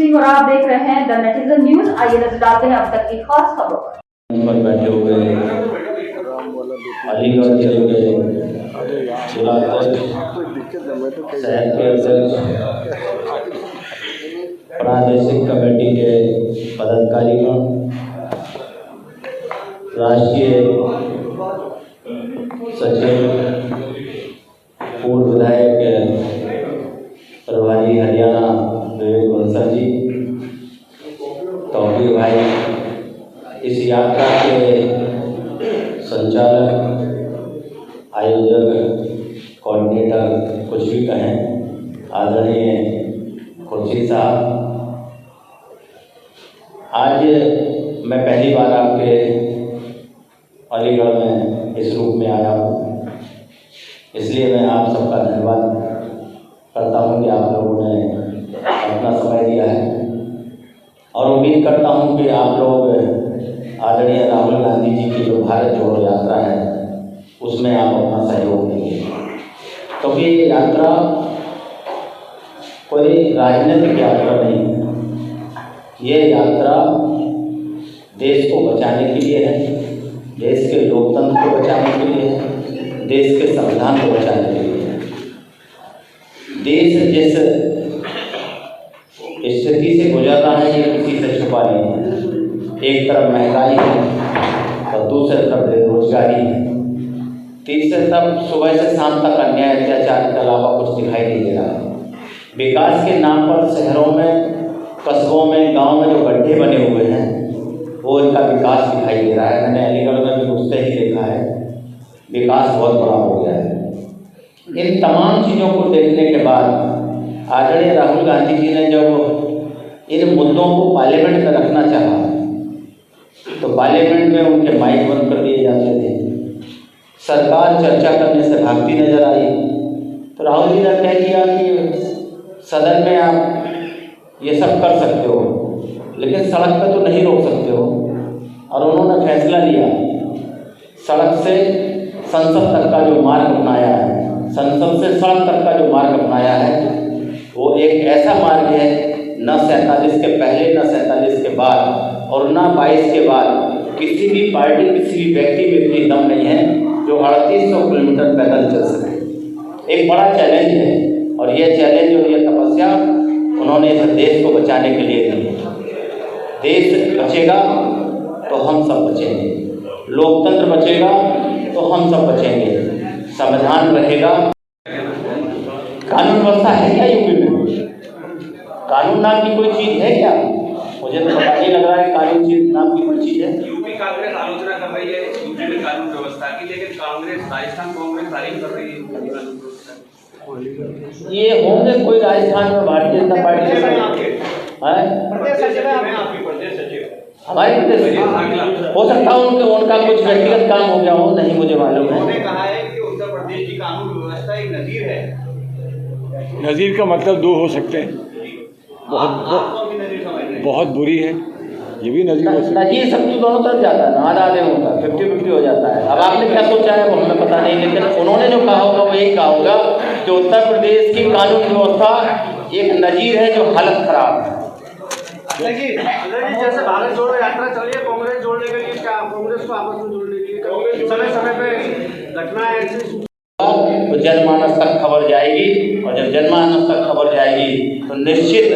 सिंह और आप देख रहे हैं द नेटिजन न्यूज। आइए नजर डालते हैं अब तक की खास खबरों पर बैठे हुए अलीगढ़ जिले के जिला शहर के अध्यक्ष, प्रादेशिक कमेटी के पदाधिकारीगण, राष्ट्रीय सचिव, पूर्व विधायक प्रभारी हरियाणा विवेक बंसल जी, तौकीर भाई, इस यात्रा के संचालक, आयोजक, कोऑर्डिनेटर, कुछ भी कहें, आदरणीय खुर्शीद साहब, आज मैं पहली बार आपके अलीगढ़ में इस रूप में आया हूँ, इसलिए मैं आप सबका धन्यवाद करता हूँ कि आप लोगों ने अपना समय दिया है और उम्मीद करता हूँ कि आप लोग आदरणीय राहुल गांधी जी की जो भारत जोड़ो यात्रा है उसमें आप अपना सहयोग देंगे, क्योंकि ये यात्रा कोई राजनीतिक यात्रा नहीं है। ये यात्रा देश को बचाने के लिए है, देश के लोकतंत्र को बचाने के लिए है, देश के संविधान को बचाने के लिए है। देश जिस स्थिति से गुजर रहा है ये किसी से छुपा नहीं है। एक तरफ महंगाई है और दूसरी तरफ बेरोजगारी है, तीसरी तरफ सुबह से शाम तक अन्याय अत्याचार के अलावा कुछ दिखाई नहीं दे रहा है। विकास के नाम पर शहरों में, कस्बों में, गांव में जो गड्ढे बने हुए हैं वो इनका विकास दिखाई दे रहा है। मैंने अलीगढ़ में भी घुसते ही देखा है, विकास बहुत बड़ा हो गया है। इन तमाम चीज़ों को देखने के बाद आदरणीय राहुल गांधी जी ने जब इन मुद्दों को पार्लियामेंट में रखना चाहा तो पार्लियामेंट में उनके माइक बंद कर दिए जाते थे, सरकार चर्चा करने से भागती नजर आई। तो राहुल जी ने कह दिया कि सदन में आप ये सब कर सकते हो लेकिन सड़क पे तो नहीं रोक सकते हो, और उन्होंने फैसला लिया सड़क से संसद तक का जो मार्ग अपनाया है, संसद से सड़क तक का जो मार्ग अपनाया है वो एक ऐसा मार्ग है न 47 के पहले, न 47 के बाद और न 22 के बाद किसी भी पार्टी, किसी भी व्यक्ति में इतनी दम नहीं है जो 3800 किलोमीटर पैदल चल सके। एक बड़ा चैलेंज है और यह चैलेंज और यह तपस्या उन्होंने इस देश को बचाने के लिए दी। देश बचेगा तो हम सब बचेंगे, लोकतंत्र बचेगा तो हम सब बचेंगे, संविधान रहेगा। कानून व्यवस्था है क्या यूपी में? कानून नाम की कोई चीज़ है क्या? मुझे तो पता नहीं लग रहा है कानून चीज नाम की कोई चीज़ है। यूपी कांग्रेस आलोचना कर रही है यूपी में कानून व्यवस्था की, लेकिन कांग्रेस, राजस्थान कांग्रेस तारीफ कर रही है। ये होंगे कोई राजस्थान में भारतीय जनता पार्टी के हमारे प्रदेश हो सकता है उनका कुछ व्यक्तिगत काम हो गया हो, नहीं मुझे मालूम है। उन्होंने कहा है कि उत्तर प्रदेश की कानून व्यवस्था एक नजीर है। नज़ीर का मतलब दो हो सकते हैं, बहुत बुरी है, ये भी नज़ीर हो सकता है। नजीर सब तो दोनों तरफ जाता है ना, आधा होता है, 50-50 हो जाता है। अब आपने क्या सोचा है वो हमें पता नहीं, लेकिन उन्होंने जो कहा होगा वो यही कहा होगा कि उत्तर प्रदेश की कानून व्यवस्था एक नजीर है जो हालत खराब है। जैसे भारत जोड़ो यात्रा चल रही है, कांग्रेस जोड़ने के लिए, क्या कांग्रेस को आपस में जोड़ने के लिए समय समय पे घटना है तो जनमानस तक खबर जाएगी, और जब जनमानस तक खबर जाएगी तो निश्चित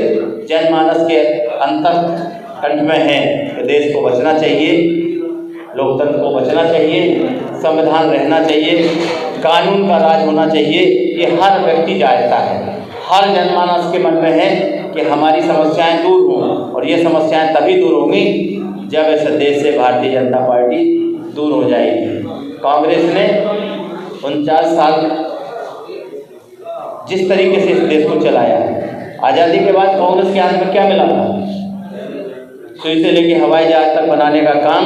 जनमानस के अंतर्कंठ में है कि देश को बचना चाहिए, लोकतंत्र को बचना चाहिए, संविधान रहना चाहिए, कानून का राज होना चाहिए। ये हर व्यक्ति चाहता है, हर जनमानस के मन में है कि हमारी समस्याएं दूर हों, और ये समस्याएं तभी दूर होंगी जब इस देश से भारतीय जनता पार्टी दूर हो जाएगी। कांग्रेस ने 49 साल जिस तरीके से इस देश को चलाया है, आज़ादी के बाद कांग्रेस के हाथ में क्या मिला था? सुई से लेके हवाई जहाज तक बनाने का काम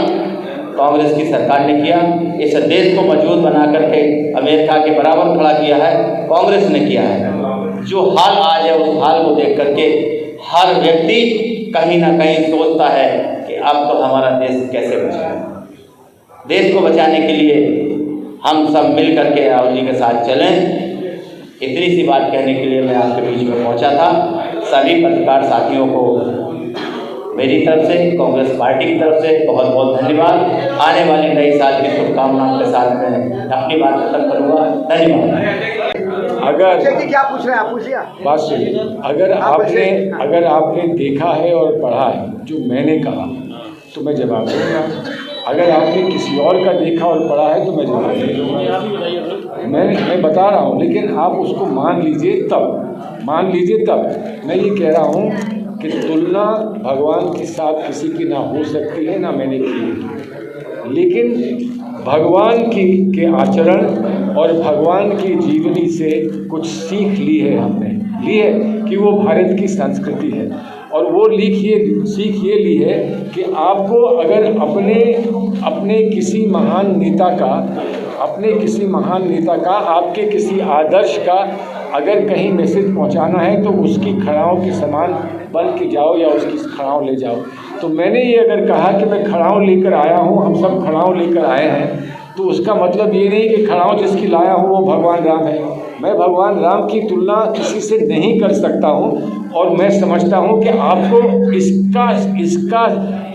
कांग्रेस की सरकार ने किया। इस देश को मजबूत बना करके अमेरिका के बराबर खड़ा किया है, कांग्रेस ने किया है। जो हाल आज है उस हाल को देख करके हर व्यक्ति कहीं ना कहीं सोचता है कि अब तो हमारा देश कैसे बचेगा। देश को बचाने के लिए हम सब मिल करके राहुल जी के साथ चलें। इतनी सी बात कहने के लिए मैं आपके बीच में पहुंचा था। सभी पत्रकार साथियों को मेरी तरफ से, कांग्रेस पार्टी की तरफ से बहुत बहुत धन्यवाद। आने वाले नए साल की शुभकामनाओं के साथ मैं अपनी बात खत्म करूँगा। धन्यवाद। अगर क्या पूछ रहे हैं आप, पूछिए। बात सुनिए, अगर आपने देखा है और पढ़ा है जो मैंने कहा तो मैं जवाब दूंगा। अगर आपने किसी और का देखा और पढ़ा है तो मैं जवाब नहीं दूंगा। मैं बता रहा हूँ, लेकिन आप उसको मान लीजिए तब। मैं ये कह रहा हूँ कि तुलना भगवान के साथ किसी की ना हो सकती है, ना मैंने की है, लेकिन भगवान के आचरण और भगवान की जीवनी से कुछ सीख ली है हमने, कि वो भारत की संस्कृति है। और वो सीख ये ली है कि आपको अगर अपने किसी महान नेता का आपके किसी आदर्श का अगर कहीं मैसेज पहुंचाना है तो उसकी खड़ाओं के समान बन के जाओ या उसकी खड़ाओं ले जाओ। तो मैंने ये अगर कहा कि मैं खड़ाओं लेकर आया हूँ, हम सब खड़ाओं लेकर आए हैं, तो उसका मतलब ये नहीं कि खड़ाओं जिसकी लाया हूँ वो भगवान राम है। मैं भगवान राम की तुलना किसी से नहीं कर सकता हूँ और मैं समझता हूँ कि आपको इसका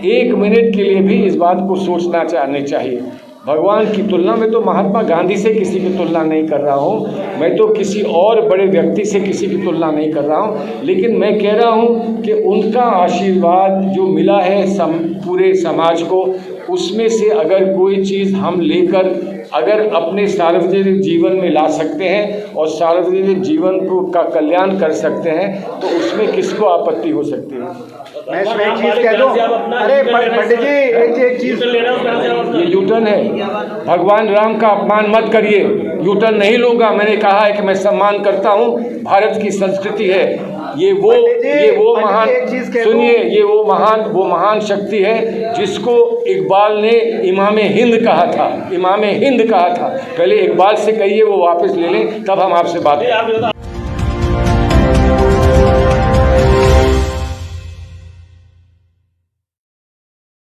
1 मिनट के लिए भी इस बात को सोचना चाहिए। भगवान की तुलना में तो महात्मा गांधी से किसी की तुलना नहीं कर रहा हूँ, मैं तो किसी और बड़े व्यक्ति से किसी की तुलना नहीं कर रहा हूँ, लेकिन मैं कह रहा हूँ कि उनका आशीर्वाद जो मिला है पूरे समाज को, उसमें से अगर कोई चीज़ हम लेकर अगर अपने सार्वजनिक जीवन में ला सकते हैं और सार्वजनिक जीवन का कल्याण कर सकते हैं तो उसमें किसको आपत्ति हो सकती है। मैं इसमें एक चीज कह दूं, अरे पंडित जी एक चीज, ये यूटर्न है। भगवान राम का अपमान मत करिए, यूटर्न नहीं लूँगा। मैंने कहा है कि मैं सम्मान करता हूँ, भारत की संस्कृति है। ये वो महान, सुनिए, ये वो महान शक्ति है जिसको इकबाल ने इमाम हिंद कहा था। पहले इकबाल से कहिए वो वापस ले लें, तब हम आपसे बात करें।